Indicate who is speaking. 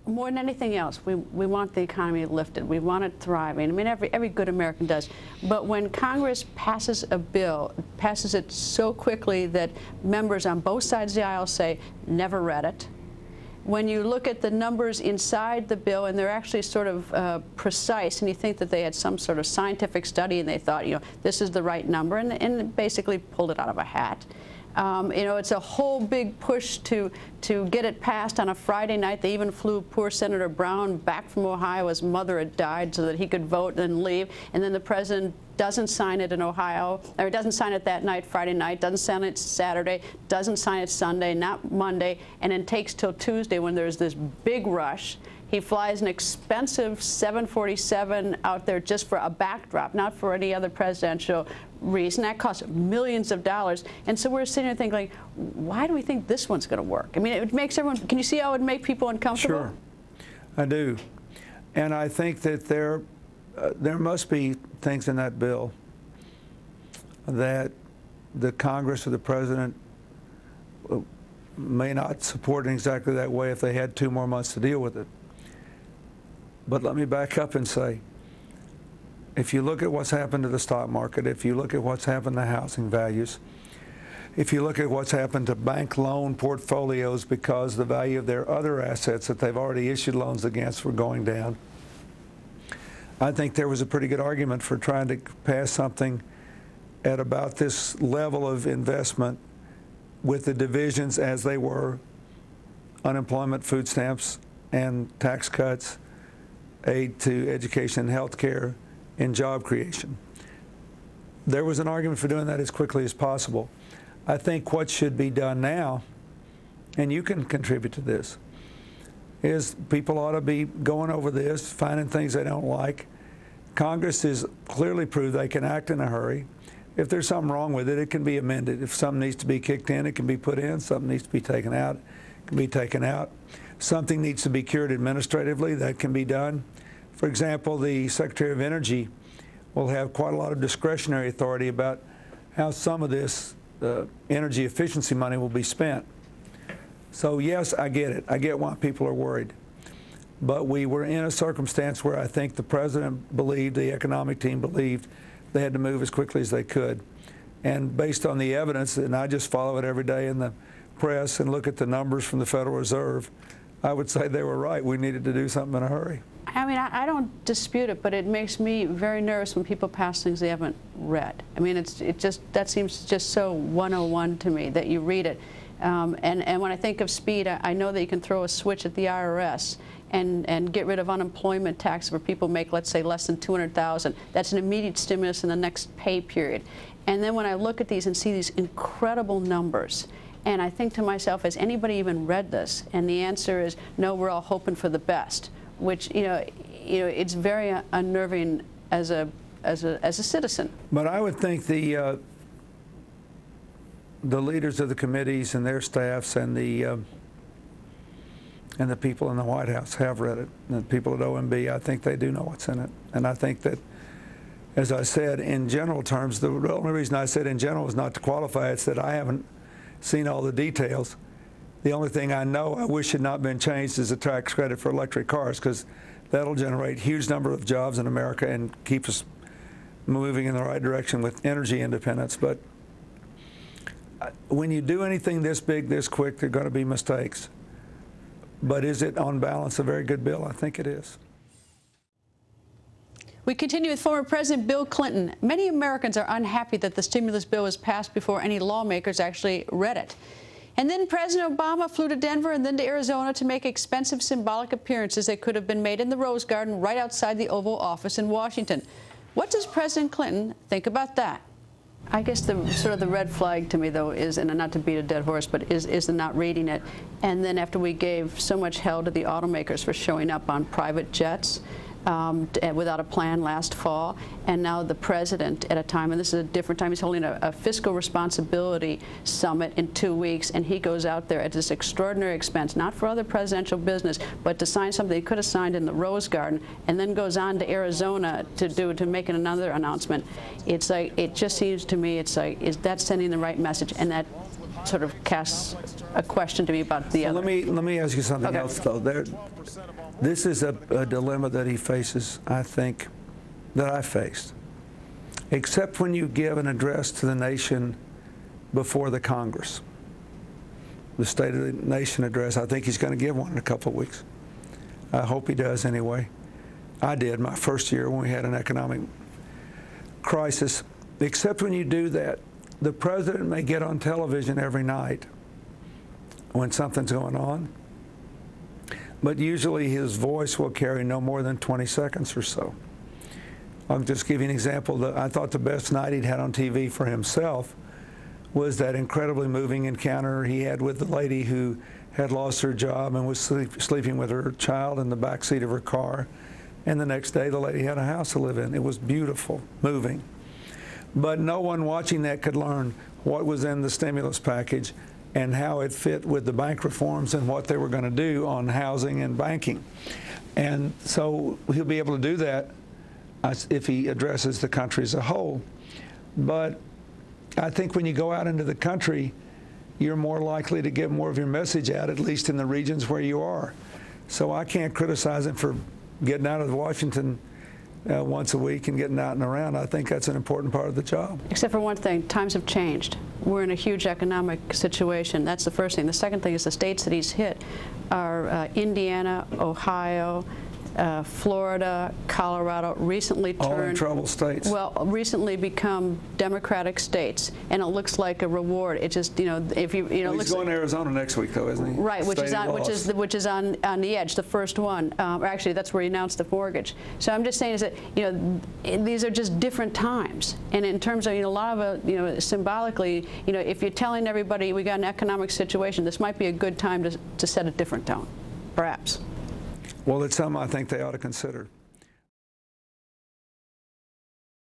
Speaker 1: More than anything else, we want the economy lifted. We want it thriving. I mean, every good American does. But when Congress passes a bill, passes it so quickly that members on both sides of the aisle say, never read it. When you look at the numbers inside the bill, and they're actually sort of precise, and you think that they had some sort of scientific study, and they thought, this is the right number, and basically pulled it out of a hat. It's a whole big push to get it passed on a Friday night. They even flew poor Senator Brown back from Ohio. His mother had died so that he could vote and leave. And then the president doesn't sign it in Ohio, or doesn't sign it that night, Friday night, doesn't sign it Saturday, doesn't sign it Sunday, not Monday, and then takes till Tuesday when there's this big rush. He flies an expensive 747 out there just for a backdrop, not for any other presidential reason. That costs millions of dollars. And so we're sitting there thinking, like, why do we think this one's going to work? I mean, it makes everyone, can you see how it would make people uncomfortable?
Speaker 2: Sure, I do. And I think that there must be things in that bill that the Congress or the president may not support in exactly that way if they had 2 more months to deal with it. But let me back up and say, if you look at what's happened to the stock market, if you look at what's happened to housing values, if you look at what's happened to bank loan portfolios because the value of their other assets that they've already issued loans against were going down, I think there was a pretty good argument for trying to pass something at about this level of investment with the divisions as they were: unemployment, food stamps, and tax cuts, aid to education and health care, and job creation. There was an argument for doing that as quickly as possible. I think what should be done now, and you can contribute to this, is people ought to be going over this, finding things they don't like. Congress has clearly proved they can act in a hurry. If there's something wrong with it, it can be amended. If something needs to be kicked in, it can be put in. Something needs to be taken out, it can be taken out. Something needs to be cured administratively, that can be done. For example, the Secretary of Energy will have quite a lot of discretionary authority about how some of this energy efficiency money will be spent. So yes, I get it. I get why people are worried. But we were in a circumstance where I think the president believed, the economic team believed, they had to move as quickly as they could. And based on the evidence, and I just follow it every day in the press and look at the numbers from the Federal Reserve, I would say they were right. We needed to do something in a hurry.
Speaker 1: I mean, I don't dispute it, but it makes me very nervous when people pass things they haven't read. I mean, that seems just so 101 to me, that you read it. And when I think of speed, I know that you can throw a switch at the IRS and get rid of unemployment tax where people make, let's say, less than $200,000. That's an immediate stimulus in the next pay period. And then when I look at these and see these incredible numbers, and I think to myself, has anybody even read this? And the answer is, no, we're all hoping for the best, which, it's very unnerving as a citizen.
Speaker 2: But I would think the leaders of the committees and their staffs and the people in the White House have read it. And the people at OMB, I think they do know what's in it. And I think that, as I said, in general terms, the only reason I said in general is not to qualify. It's that I haven't seen all the details. The only thing I know I wish had not been changed is the tax credit for electric cars, because that'll generate a huge number of jobs in America and keep us moving in the right direction with energy independence. But when you do anything this big, this quick, there are going to be mistakes. But is it, on balance, a very good bill? I think it is.
Speaker 1: We continue with former President Bill Clinton. Many Americans are unhappy that the stimulus bill was passed before any lawmakers actually read it. And then President Obama flew to Denver and then to Arizona to make expensive symbolic appearances that could have been made in the Rose Garden right outside the Oval Office in Washington. What does President Clinton think about that? I guess the sort of the red flag to me, though, is, and not to beat a dead horse, but is the not reading it. And then after we gave so much hell to the automakers for showing up on private jets without a plan last fall, and now the president, at a time, and this is a different time, he's holding a fiscal responsibility summit in 2 weeks, and he goes out there at this extraordinary expense, not for other presidential business, but to sign something he could have signed in the Rose Garden, and then goes on to Arizona to make another announcement. It's like, it just seems to me, it's like, is that sending the right message? And that sort of casts a question to me about the other.
Speaker 2: Let me ask you something
Speaker 1: Okay.
Speaker 2: else, though. This is a dilemma that he faces, I think, that I faced. Except when you give an address to the nation before the Congress, the State of the Nation address. I think he's going to give one in a couple of weeks. I hope he does anyway. I did my first year when we had an economic crisis. Except when you do that, the president may get on television every night when something's going on, but usually his voice will carry no more than 20 seconds or so. I'll just give you an example. I thought the best night he'd had on TV for himself was that incredibly moving encounter he had with the lady who had lost her job and was sleeping with her child in the back seat of her car. And the next day, the lady had a house to live in. It was beautiful, moving. But no one watching that could learn what was in the stimulus package and how it fit with the bank reforms and what they were going to do on housing and banking. And so he'll be able to do that if he addresses the country as a whole. But I think when you go out into the country, you're more likely to get more of your message out, at least in the regions where you are. So I can't criticize him for getting out of Washington once a week and getting out and around. I think that's an important part of the job.
Speaker 1: Except for one thing, times have changed. We're in a huge economic situation. That's the first thing. The second thing is the states that he's hit are Indiana, Ohio, Florida, Colorado, recently turned
Speaker 2: all in trouble states.
Speaker 1: Well, recently become Democratic states, and it looks like a reward. It just, if you,
Speaker 2: Well,
Speaker 1: looks
Speaker 2: he's going to Arizona next week, though, isn't he?
Speaker 1: right, which is
Speaker 2: State
Speaker 1: on the edge, the first one. Or actually, that's where he announced the mortgage. So I'm just saying is that these are just different times, and in terms of a lot of symbolically, if you're telling everybody we got an economic situation, this might be a good time to set a different tone, perhaps.
Speaker 2: Well, it's something I think they ought to consider.